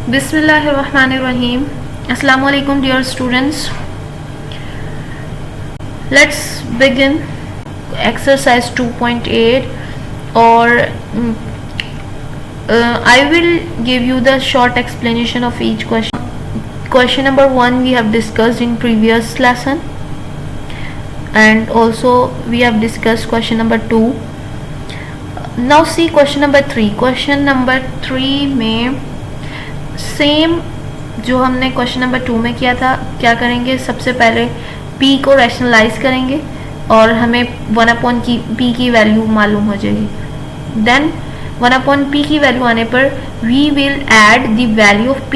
Bismillahirrahmanirrahim. Assalamu alaikum dear students. Let's begin exercise 2.8 or I will give you the short explanation of each question. Question number 1 we have discussed in previous lesson, and also we have discussed question number 2. Now see question number 3. Question number 3 में same जो हमने question number 2 में किया था, क्या करेंगे, सबसे पहले p को रैशनलाइज करेंगे और हमें 1/p की वैल्यू मालूम हो जाएगी. देन 1/p की वैल्यू आने पर we will add the value of p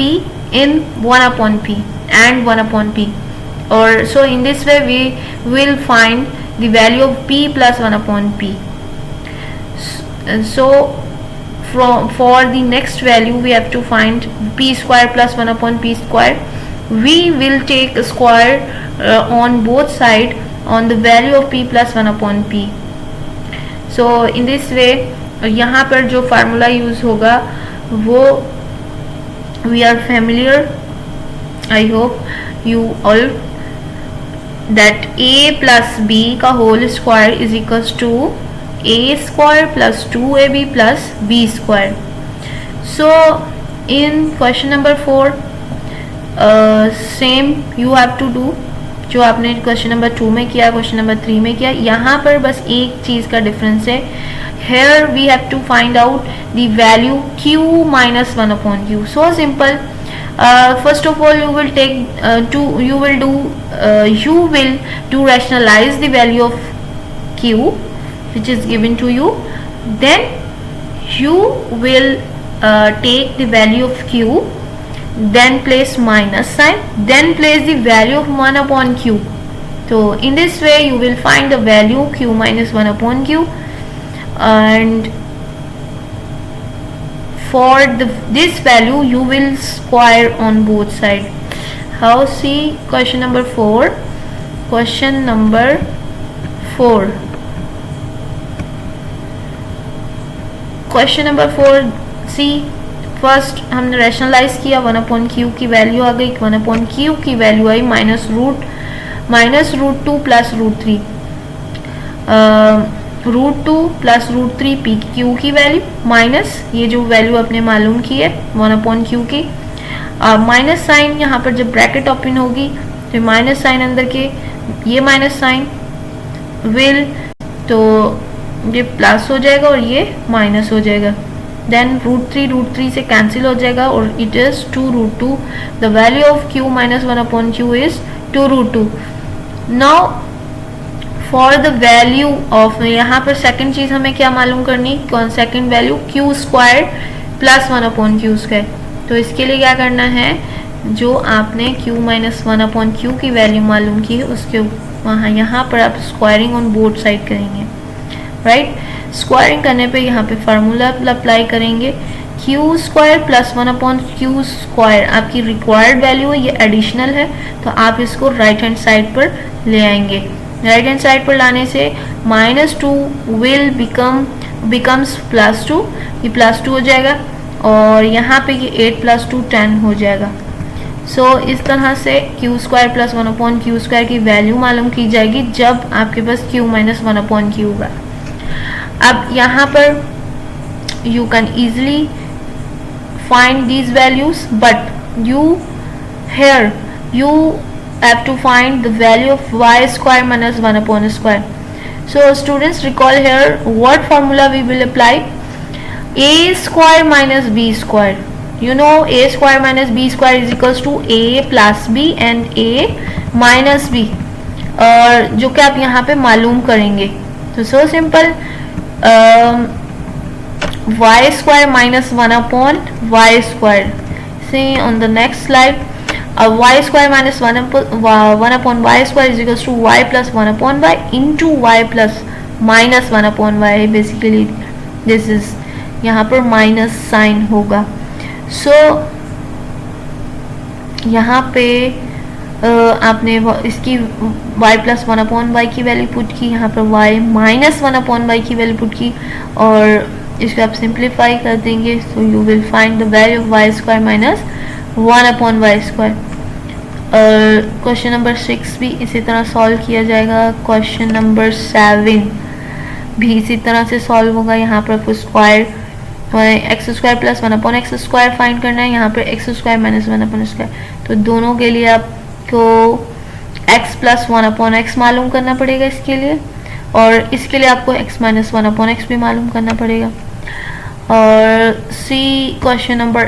in 1/p and 1/p, और so in this way we will find the value of p plus 1/p. So for the next value we have to find p square plus 1/p square. We will take a square on both side on the value of p plus 1/p. So in this way यहाँ पर जो formula use होगा वो we are familiar, I hope you all, that a plus b का whole square is equals to a square plus 2ab plus b square. So in question number 4 same you have to do जो आपने question number 2 में किया, question number 3 में किया. यहाँ पर बस एक चीज़ का डिफरेंस है. Here we have to find out the value q minus 1/q. So simple. First of all you will do rationalize the value of q which is given to you. Then you will take the value of q, then place minus sign, then place the value of 1/q. So in this way you will find the value q minus 1/q, and for this value you will square on both sides. How? See question number 4. Question number 4. Question number 4 C. First हमने rationalise किया, 1/q की value आ गई, 1/q की value आई minus root 2 plus root 3, root 2 plus root 3 P Q की value minus ये जो वैल्यू आपने मालूम की है 1/q की. माइनस साइन यहाँ पर जब ब्रैकेट ओपन होगी तो माइनस साइन अंदर के ये माइनस साइन विल, तो ये प्लस हो जाएगा और ये माइनस हो जाएगा. देन रूट 3 से कैंसिल हो जाएगा और it is 2√2. The value of q minus 1/q is 2√2. Now for the value of, यहाँ पर सेकंड चीज हमें क्या मालूम करनी, कौन second value q square plus 1/q square. तो इसके लिए क्या करना है, जो आपने q माइनस 1/q की वैल्यू मालूम की है उसके वहाँ यहाँ पर आप स्क्वायरिंग ऑन बोथ साइड करेंगे. राइट, स्क्वायरिंग करने पे यहाँ पे फार्मूला अप्लाई करेंगे. q square plus 1/q square आपकी रिक्वायर्ड वैल्यू है, ये एडिशनल है, तो आप इसको राइट हैंड साइड पर ले आएंगे. राइट हैंड साइड पर लाने से -2 विल बिकम्स +2, ये +2 हो जाएगा और यहाँ पे ये 8 + 2 10 हो जाएगा. सो इस तरह से q square plus 1/q square की वैल्यू मालूम की जाएगी जब आपके पास q माइनस 1/q होगा. अब यहाँ पर you can easily find these values, but you have to find the value of y square minus 1/square. So students, recall here what formula we will apply. A square minus b square. You know a square minus b square is equals to a plus b and a minus b, और जो कि आप यहाँ पे मालूम करेंगे. तो so simple. Y square minus 1/y square. See on the next slide, y square minus 1/y square is equals to y plus 1/y into y plus minus 1/y. Basically this is, यहाँ पर minus sign होगा. सो यहाँ पे आपने इसकी y plus 1/y की value put की, यहाँ पर y माइनस 1/y की वैल्यू पुट की, और इसको आप सिंप्लीफाई कर देंगे, so you will find the value of y square minus 1/y²। और क्वेश्चन नंबर 6 भी इसी तरह सॉल्व किया जाएगा। क्वेश्चन नंबर 7 भी इसी तरह से सॉल्व होगा। यहाँ पर आपको square x² plus 1/x² find करना है, यहाँ पर x² माइनस 1/x²। तो दोनों के लिए आपको x प्लस 1/x मालूम करना पड़ेगा इसके लिए, और इसके लिए आपको x माइनस 1/x भी मालूम करना पड़ेगा। और सी क्वेश्चन नंबर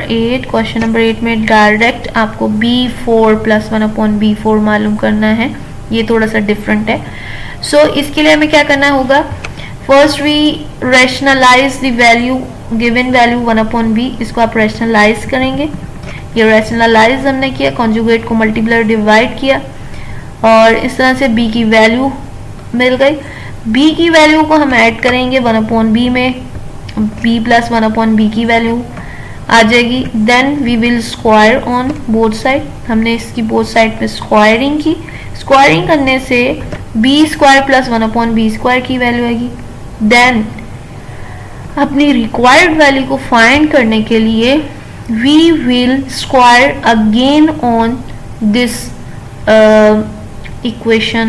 8 में डायरेक्ट आपको b4 प्लस 1/b4 मालूम करना है, ये थोड़ा सा डिफरेंट है। सो इसके लिए हमें क्या करना होगा, first we rationalise the value, given value 1/b, इसको आप रैशनलाइज करेंगे। ये रैशनलाइज हमने किया, कॉन्जुगेट को मल्टीप्लाई डिवाइड किया, और इस तरह से b की वैल्यू मिल गई। b की वैल्यू को हम ऐड करेंगे 1/b में, b प्लस 1/b की वैल्यू आ जाएगी। Then we will square on both side, हमने इसकी बोथ साइड पे स्क्वायरिंग की। स्क्वायरिंग करने से b² प्लस 1/b² की वैल्यू आएगी। देन अपनी रिक्वायर्ड वैल्यू को फाइंड करने के लिए we will square again on this equation,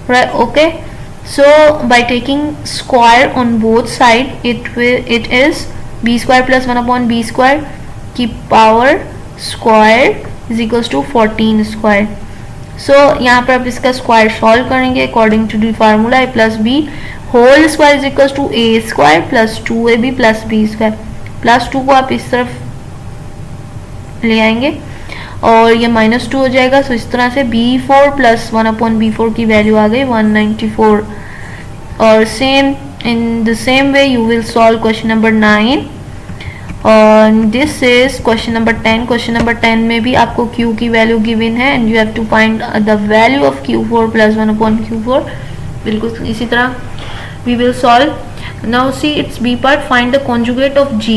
right? Okay, so by taking square on both side, it is b² plus 1/b² की power square is equals to 14²। so यहाँ पर आप इसका स्क्वायर सॉल्व करेंगे according to the formula a plus b whole square is equals to a² plus 2ab plus b²। Plus 2 को आप इस तरफ ले आएंगे और ये -2 हो जाएगा। सो इस तरह से b4 प्लस 1/b4 की वैल्यू आ गई 194। और same in the same way you will solve question number 9, और this is question number 10। Question number 10 में भी आपको q की वैल्यू गिवन है and you have to find the value of q4 plus 1/q4। बिल्कुल इसी तरह we will solve. Now see it's b part, find the conjugate of g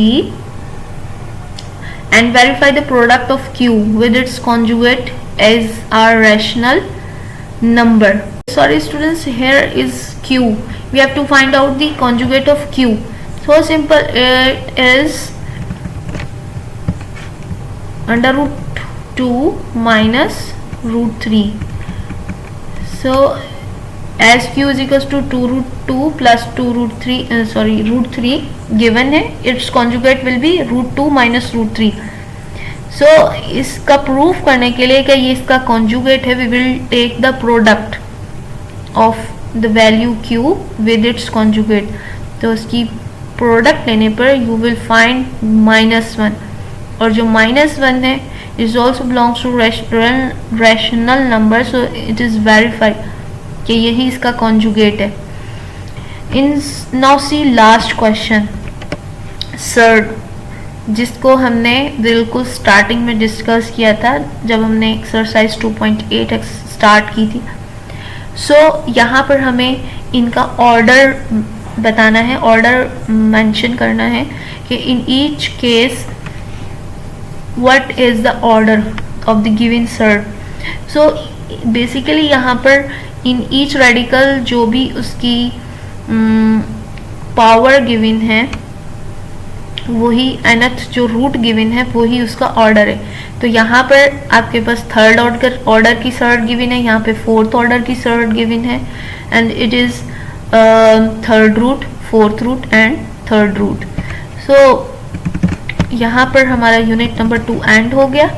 and verify the product of q with its conjugate as a rational number. Sorry students, here is q, we have to find out the conjugate of q. So simple, it is under root 2 minus root 3. So as q is equals to 2 root 2 plus 2 root 3 root 3 given है, its conjugate will be root 2 minus root 3. so इसका proof करने के लिए कि ये इसका conjugate है, we will take the product of the value q with its conjugate। तो इसकी प्रोडक्ट लेने पर you will find -1, और जो -1 है is also belongs to rational number, so it is verified कि यही इसका conjugate है। now see last question, third, जिसको हमने बिल्कुल स्टार्टिंग में डिस्कस किया था जब हमने एक्सरसाइज 2.8 स्टार्ट की थी। सो यहाँ पर हमें इनका ऑर्डर बताना है, ऑर्डर मेंशन करना है कि in each case what is the order of the given surd. So basically यहाँ पर इन ईच रेडिकल जो भी उसकी पावर गिवन है वही nth जो रूट गिवन है वही उसका ऑर्डर है। तो यहाँ पर आपके पास थर्ड ऑर्डर की सर्ड गिवन है, यहाँ पे फोर्थ ऑर्डर की सर्ड गिवन है, and it is third root, fourth root and third root. So यहाँ पर हमारा यूनिट नंबर 2 एंड हो गया।